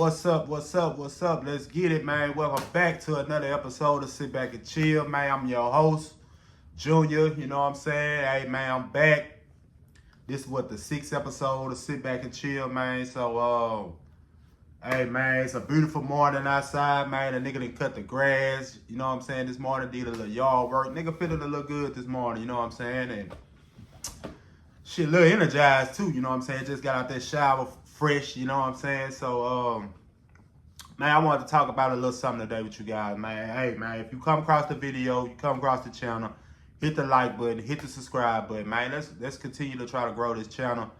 What's up? What's up? What's up? Let's get it, man. Welcome back to another episode of Sit Back and Chill, man. I'm your host, Junior. You know what I'm saying? Hey, man, I'm back. This is the sixth episode of Sit Back and Chill, man. So, hey, man, it's a beautiful morning outside, man. A nigga done cut the grass. You know what I'm saying? This morning did a little yard work. Nigga feeling a little good this morning. You know what I'm saying? And shit, a little energized too. You know what I'm saying? Just got out that shower fresh. You know what I'm saying? So, man, I wanted to talk about a little something today with you guys, man. Hey, man, if you come across the video, you come across the channel, hit the like button, hit the subscribe button, man. Let's continue to try to grow this channel.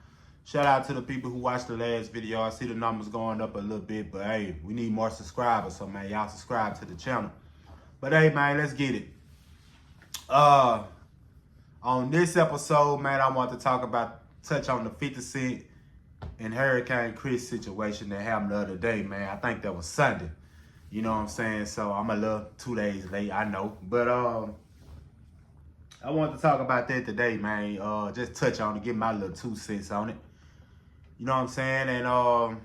Shout out to the people who watched the last video. I see the numbers going up a little bit, but hey, we need more subscribers. So, man, y'all subscribe to the channel. But hey, man, let's get it. On this episode, man, I want to touch on the 50 Cent and Hurricane Chris situation that happened the other day, man. I think that was Sunday. You know what I'm saying? So I'm a little 2 days late, I know. But I wanted to talk about that today, man. Just touch on it, get my little 2 cents on it. You know what I'm saying? And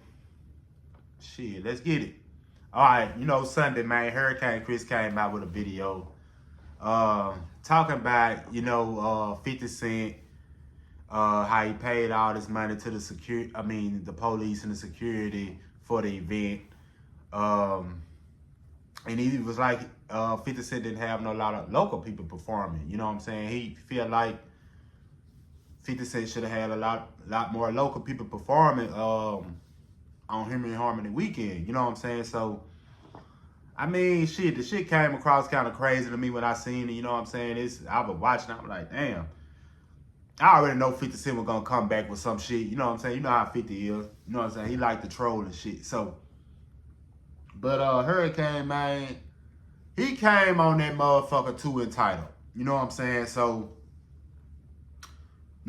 shit, let's get it. All right, you know, Sunday, man, Hurricane Chris came out with a video talking about, 50 Cent, how he paid all this money to the police and the security for the event. And he was like, 50 Cent didn't have a lot of local people performing. You know what I'm saying? He feel like 50 Cent should have had a lot more local people performing on Human Harmony weekend. You know what I'm saying? So, I mean, the shit came across kind of crazy to me when I seen it. You know what I'm saying? I was watching, I'm like, damn. I already know 50 Cent was gonna come back with some shit. You know what I'm saying? You know how 50 is. You know what I'm saying? He like to troll and shit. So, but Hurricane, man, he came on that motherfucker too entitled. You know what I'm saying? So,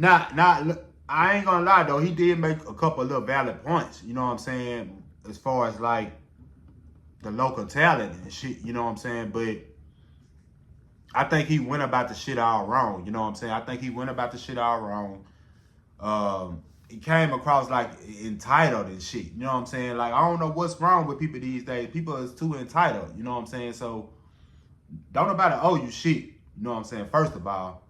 I ain't gonna lie though. He did make a couple of little valid points. You know what I'm saying? As far as like the local talent and shit. You know what I'm saying? But I think he went about the shit all wrong. You know what I'm saying? I think he went about the shit all wrong. He came across like entitled and shit. You know what I'm saying? Like, I don't know what's wrong with people these days. People is too entitled. You know what I'm saying? So, don't nobody owe you shit. You know what I'm saying? First of all,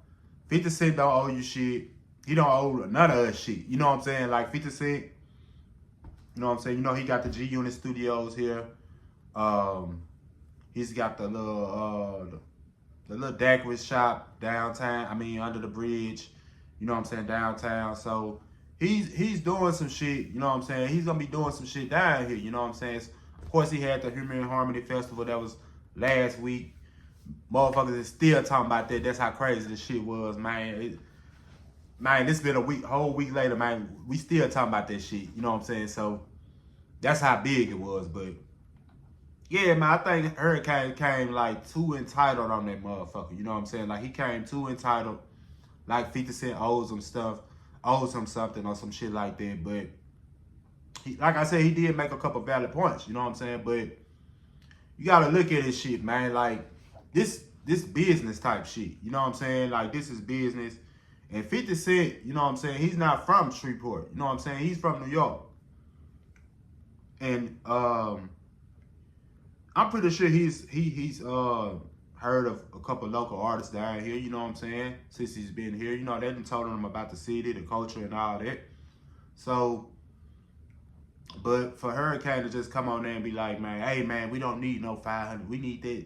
50 Cent don't owe you shit. He don't owe none of us shit. You know what I'm saying? Like, 50 Cent, you know what I'm saying? You know, he got the G-Unit Studios here. He's got the little daiquiri shop downtown. I mean, under the bridge. You know what I'm saying? Downtown. So he's doing some shit. You know what I'm saying? He's gonna be doing some shit down here. You know what I'm saying? Of course, he had the Human Harmony Festival that was last week. Motherfuckers is still talking about that. That's how crazy this shit was, man. This been whole week later, man. We still talking about that shit. You know what I'm saying? So that's how big it was, but. Yeah, man, I think Hurricane came like too entitled on that motherfucker. You know what I'm saying? Like, he came too entitled. Like 50 Cent owes him something or some shit like that. But like I said, he did make a couple valid points. You know what I'm saying? But you gotta look at this shit, man. Like, this business type shit. You know what I'm saying? Like, this is business. And 50 Cent, you know what I'm saying? He's not from Shreveport. You know what I'm saying? He's from New York. And I'm pretty sure he's heard of a couple local artists down here, you know what I'm saying, since he's been here. You know, they done told him about the city, the culture, and all that. So, but for Hurricane to just come on there and be like, man, hey, man, we don't need no 500. We need that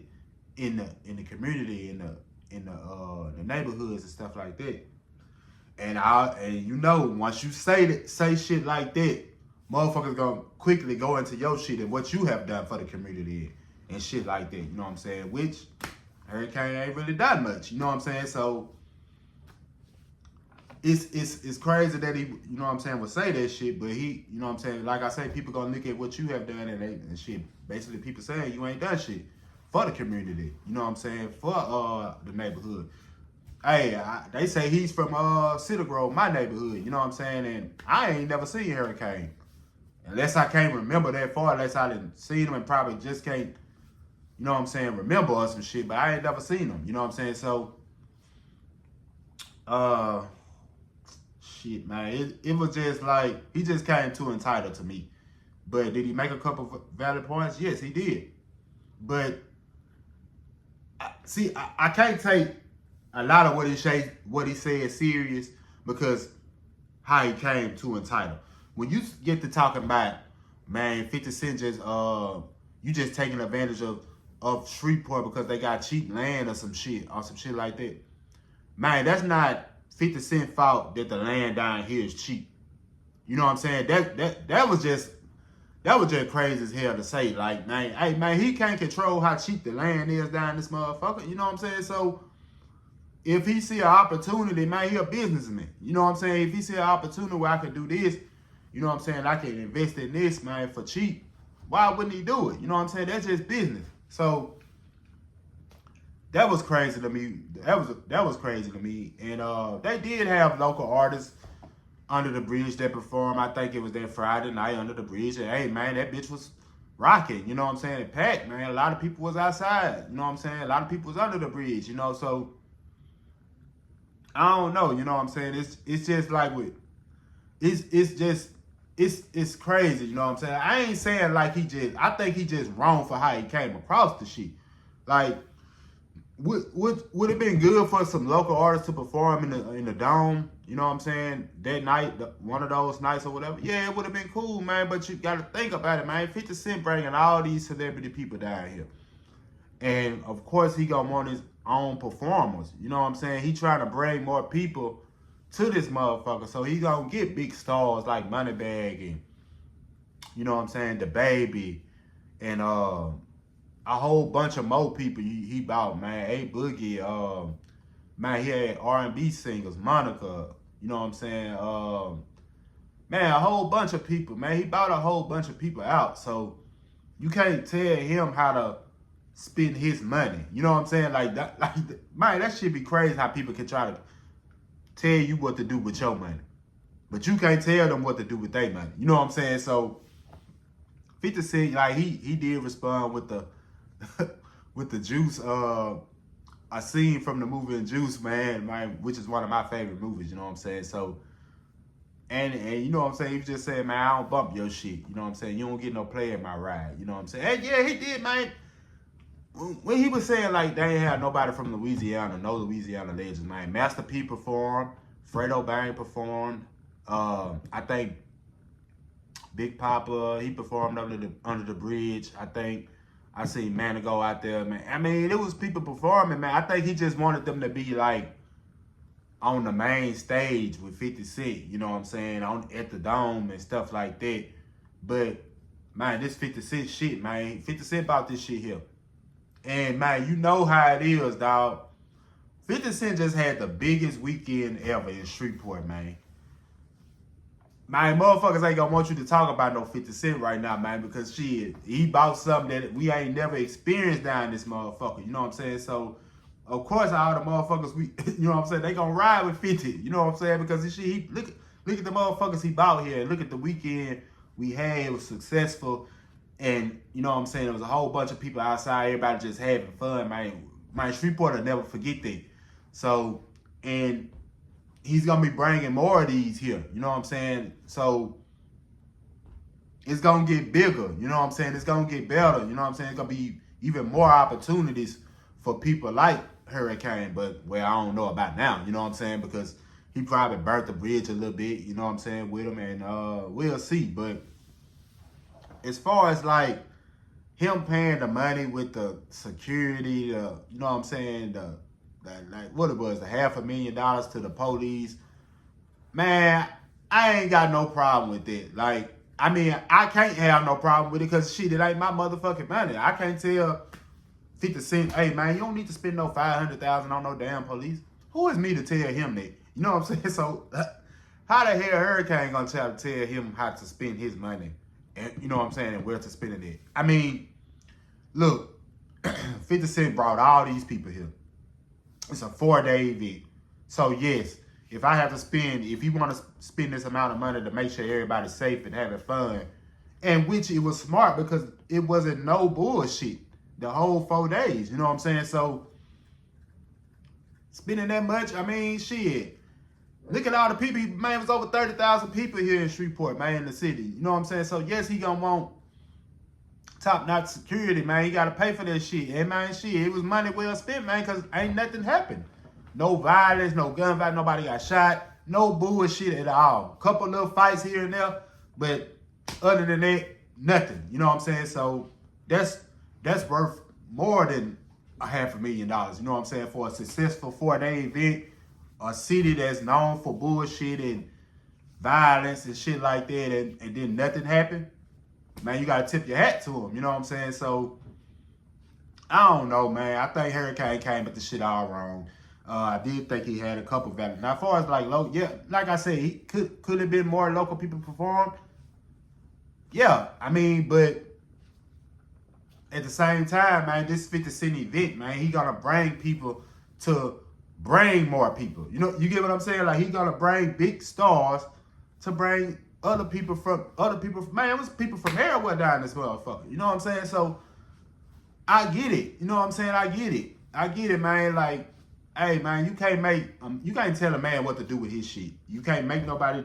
in the community, in the neighborhoods and stuff like that. And you know, once you say shit like that, motherfuckers gonna quickly go into your shit and what you have done for the community and shit like that. You know what I'm saying? Which Hurricane ain't really done much. You know what I'm saying? So it's crazy that he, you know what I'm saying, would say that shit, but he, you know what I'm saying, like I say, people gonna look at what you have done and shit. Basically, people saying you ain't done shit for the community. You know what I'm saying? For the neighborhood. Hey, they say he's from Cedar Grove, my neighborhood. You know what I'm saying? And I ain't never seen Hurricane. Unless I can't remember that far, unless I didn't see him and probably just can't, you know what I'm saying, remember or some shit, but I ain't never seen him, you know what I'm saying? So, shit, man, it was just like, he just came too entitled to me. But did he make a couple of valid points? Yes, he did. But I can't take a lot of what he said serious because how he came too entitled. When you get to talking about, man, 50 Cent just you just taking advantage of Shreveport because they got cheap land or some shit like that. Man, that's not 50 Cent fault that the land down here is cheap. You know what I'm saying? That was just crazy as hell to say. Like, man, hey man, he can't control how cheap the land is down this motherfucker. You know what I'm saying? So if he see an opportunity, man, he a businessman. You know what I'm saying? If he see an opportunity where I can do this, you know what I'm saying, I can invest in this, man, for cheap, why wouldn't he do it? You know what I'm saying? That's just business. So that was crazy to me. That was crazy to me. And they did have local artists under the bridge that performed. I think it was that Friday night under the bridge. And hey man, that bitch was rocking. You know what I'm saying? It packed, man. A lot of people was outside. You know what I'm saying? A lot of people was under the bridge, you know, so I don't know, you know what I'm saying? It's just like with it's crazy, you know what I'm saying? I ain't saying like I think he just wrong for how he came across the shit. Like, would it been good for some local artists to perform in the dome? You know what I'm saying? That night, one of those nights or whatever. Yeah, it would have been cool, man. But you got to think about it, man. 50 Cent bringing all these celebrity people down here, and of course he gonna want his own performers. You know what I'm saying? He trying to bring more people to this motherfucker, so he gonna get big stars like Moneybagg and, you know what I'm saying, the Baby, and a whole bunch of more people he bought, man. A Boogie, man, he had R&B singers, Monica, you know what I'm saying, man, a whole bunch of people, man. He bought a whole bunch of people out, so you can't tell him how to spend his money. You know what I'm saying? Like that, man, that shit be crazy how people can try to tell you what to do with your money, but you can't tell them what to do with their money. You know what I'm saying? So 50 Cent, like he did respond with the with the Juice, a scene from the movie Juice, man, which is one of my favorite movies. You know what I'm saying? So and you know what I'm saying? He just said, man, I don't bump your shit. You know what I'm saying? You don't get no play in my ride. You know what I'm saying? And yeah, he did, man. When he was saying like they ain't have nobody from Louisiana, no Louisiana legends, man. Master P performed, Fredo Bang performed. I think Big Papa, he performed under the bridge. I think I seen Manigo out there, man. I mean, it was people performing, man. I think he just wanted them to be like on the main stage with 50 Cent, you know what I'm saying, at the Dome and stuff like that. But man, this 50 Cent shit, man. 50 Cent about this shit here. And man, you know how it is, dog. 50 Cent just had the biggest weekend ever in Shreveport, man. Man, motherfuckers ain't gonna want you to talk about no 50 Cent right now, man, because shit, he bought something that we ain't never experienced down this motherfucker. You know what I'm saying? So, of course, all the motherfuckers you know what I'm saying, they gonna ride with 50. You know what I'm saying? Because this shit, look at the motherfuckers he bought here. Look at the weekend we had. It was successful. And, you know what I'm saying, there was a whole bunch of people outside, everybody just having fun, man. My Shreveport will never forget that. So, and he's going to be bringing more of these here, you know what I'm saying? So, it's going to get bigger, you know what I'm saying? It's going to get better, you know what I'm saying? It's going to be even more opportunities for people like Hurricane, but I don't know about now, you know what I'm saying? Because he probably burnt the bridge a little bit, you know what I'm saying, with him, and we'll see, but as far as like him paying the money with the security, you know what I'm saying, like what it was, the $500,000 to the police, man, I ain't got no problem with it. Like, I mean, I can't have no problem with it because shit, it ain't my motherfucking money. I can't tell 50 Cent, hey man, you don't need to spend no $500,000 on no damn police. Who is me to tell him that? You know what I'm saying? So how the hell Hurricane gonna tell him how to spend his money? And you know what I'm saying, and where to spend it. I mean, look, 50 Cent brought all these people here. It's a 4-day event. So yes, if I have to spend, if you want to spend this amount of money to make sure everybody's safe and having fun, and which it was smart because it wasn't no bullshit the whole 4 days. You know what I'm saying? So spending that much, I mean, shit. Look at all the people, man, it was over 30,000 people here in Shreveport, man, in the city. You know what I'm saying? So, yes, he gonna want top-notch security, man. He gotta pay for that shit. And, man, shit, it was money well spent, man, because ain't nothing happened. No violence, no gun fight, nobody got shot, no bullshit at all. Couple little fights here and there, but other than that, nothing. You know what I'm saying? So, that's worth more than $500,000, you know what I'm saying, for a successful 4-day event. A city that's known for bullshit and violence and shit like that, and then nothing happened, man, you gotta tip your hat to him, you know what I'm saying? So, I don't know, man. I think Hurricane came at the shit all wrong. I did think he had a couple valid. Now, as far as like local, yeah, like I said, he could have been more local people performed. Yeah, I mean, but at the same time, man, this 50 Cent event, man, he gonna bring people to bring more people. You know, you get what I'm saying? Like, he gonna bring big stars to bring other people from, man, it was people from everywhere down this motherfucker. You know what I'm saying? So, I get it. You know what I'm saying? I get it, man. Like, hey, man, you can't tell a man what to do with his shit. You can't make nobody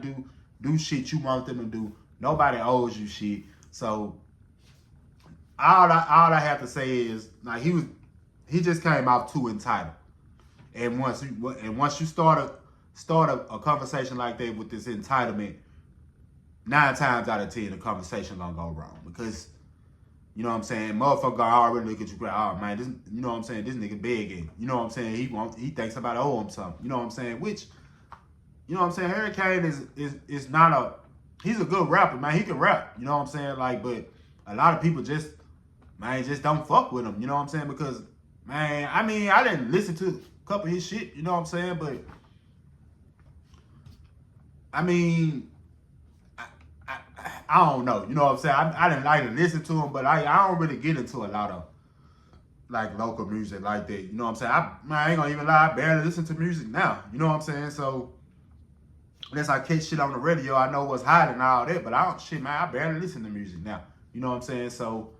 do shit you want them to do. Nobody owes you shit. So, all I have to say is, like, he just came out too entitled. And once you start a conversation like that with this entitlement, 9 times out of 10 the conversation gonna go wrong, because you know what I'm saying, motherfucker already look at you, oh man, this, you know what I'm saying, this nigga begging, you know what I'm saying, he thinks somebody owe him something, you know what I'm saying, which, you know what I'm saying, Hurricane is not he's a good rapper, man, he can rap, you know what I'm saying, like, but a lot of people just don't fuck with him, you know what I'm saying, because, man, I mean, I didn't listen to a couple of his shit, you know what I'm saying, but, I mean, I don't know, you know what I'm saying, I didn't like to listen to him, but I don't really get into a lot of, like, local music like that, you know what I'm saying, I ain't gonna even lie, I barely listen to music now, you know what I'm saying, so, unless I catch shit on the radio, I know what's hot and all that, but I barely listen to music now, you know what I'm saying, so,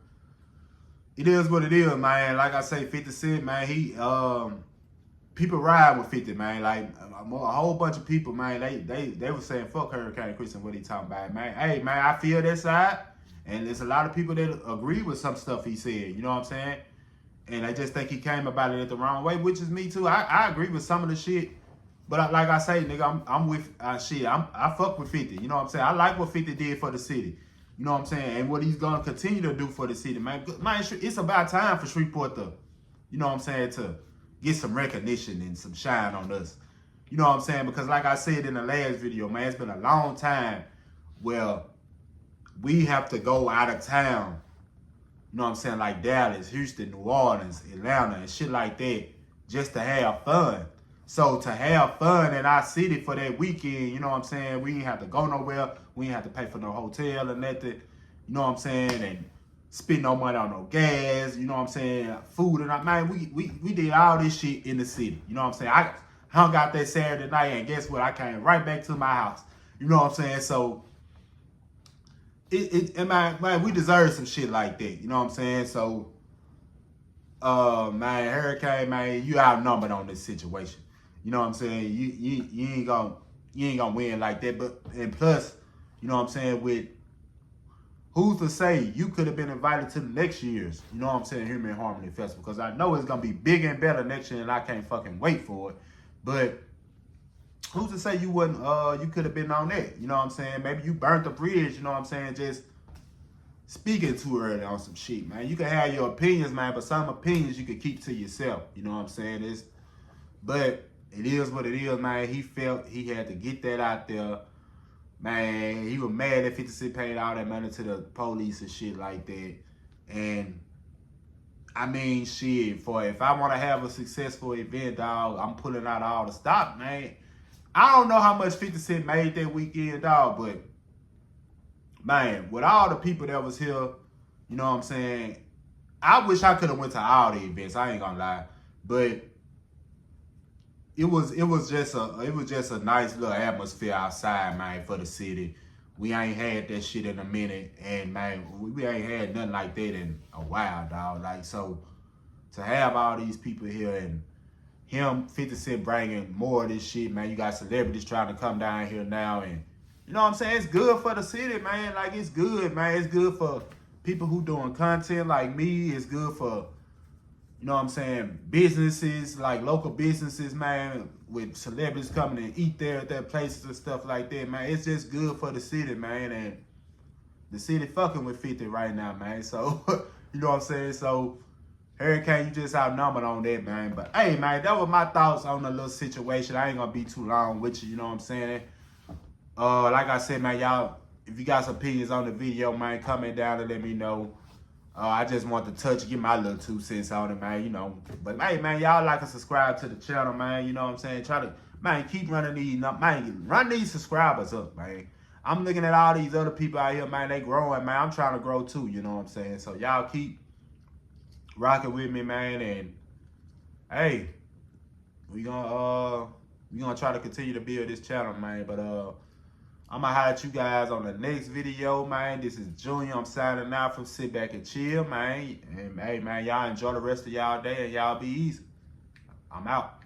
it is what it is, man. Like I say, 50 Cent, man, people ride with 50, man. Like, a whole bunch of people, man, they were saying, fuck Hurricane Chris and what he talking about, man. Hey, man, I feel that side, and there's a lot of people that agree with some stuff he said, you know what I'm saying? And I just think he came about it the wrong way, which is me too. I agree with some of the shit, but like I say, nigga, I'm with shit. I fuck with 50, you know what I'm saying? I like what 50 did for the city. You know what I'm saying? And what he's going to continue to do for the city, man. Man, it's about time for Shreveport to, you know what I'm saying, to get some recognition and some shine on us. You know what I'm saying? Because like I said in the last video, man, it's been a long time where we have to go out of town. You know what I'm saying? Like Dallas, Houston, New Orleans, Atlanta, and shit like that, just to have fun. So to have fun in our city for that weekend, you know what I'm saying? We ain't have to go nowhere. We ain't have to pay for no hotel or nothing. You know what I'm saying? And spend no money on no gas. You know what I'm saying? Food and man, we did all this shit in the city. You know what I'm saying? I hung out that Saturday night, and guess what? I came right back to my house. You know what I'm saying? So man, we deserve some shit like that. You know what I'm saying? So man, Hurricane, man, you outnumbered on this situation. You know what I'm saying? You ain't gonna win like that. But and plus, you know what I'm saying, with who's to say you could have been invited to the next year's, you know what I'm saying, Human Harmony Festival, because I know it's gonna be bigger and better next year, and I can't fucking wait for it. But who's to say you wouldn't you could have been on that? You know what I'm saying? Maybe you burnt the bridge, you know what I'm saying, just speaking too early on some shit, man. You can have your opinions, man, but some opinions you can keep to yourself. You know what I'm saying? But it is what it is, man. He felt he had to get that out there. Man, he was mad that 50 Cent paid all that money to the police and shit like that. And, I mean, shit, if I want to have a successful event, dog, I'm pulling out all the stock, man. I don't know how much 50 Cent made that weekend, dog, but, man, with all the people that was here, you know what I'm saying, I wish I could have went to all the events, I ain't gonna lie. But it was just a nice little atmosphere outside, man, for the city. We ain't had that shit in a minute, and man, we ain't had nothing like that in a while, dog. Like, so to have all these people here and him, 50 Cent bringing more of this shit, man. You got celebrities trying to come down here now, and you know what I'm saying? It's good for the city, man. Like, it's good, man. It's good for people who doing content like me. It's good for, you know what I'm saying, businesses, like local businesses, man, with celebrities coming and eat there at their places and stuff like that, man. It's just good for the city, man. And the city fucking with 50 right now, man. So, you know what I'm saying? So, Hurricane, you just outnumbered on that, man. But, hey, man, that was my thoughts on the little situation. I ain't going to be too long with you know what I'm saying? Like I said, man, y'all, if you got some opinions on the video, man, comment down and let me know. I just want to get my little 2 cents on it, man, you know. But, hey, man, y'all like and subscribe to the channel, man, you know what I'm saying? Try to, man, keep running these, man, run these subscribers up, man. I'm looking at all these other people out here, man, they growing, man. I'm trying to grow too, you know what I'm saying? So, y'all keep rocking with me, man, and, hey, we gonna try to continue to build this channel, man, but, I'm gonna holler at you guys on the next video, man. This is Junior. I'm signing out from Sit Back and Chill, man. And hey, man, y'all enjoy the rest of y'all day and y'all be easy. I'm out.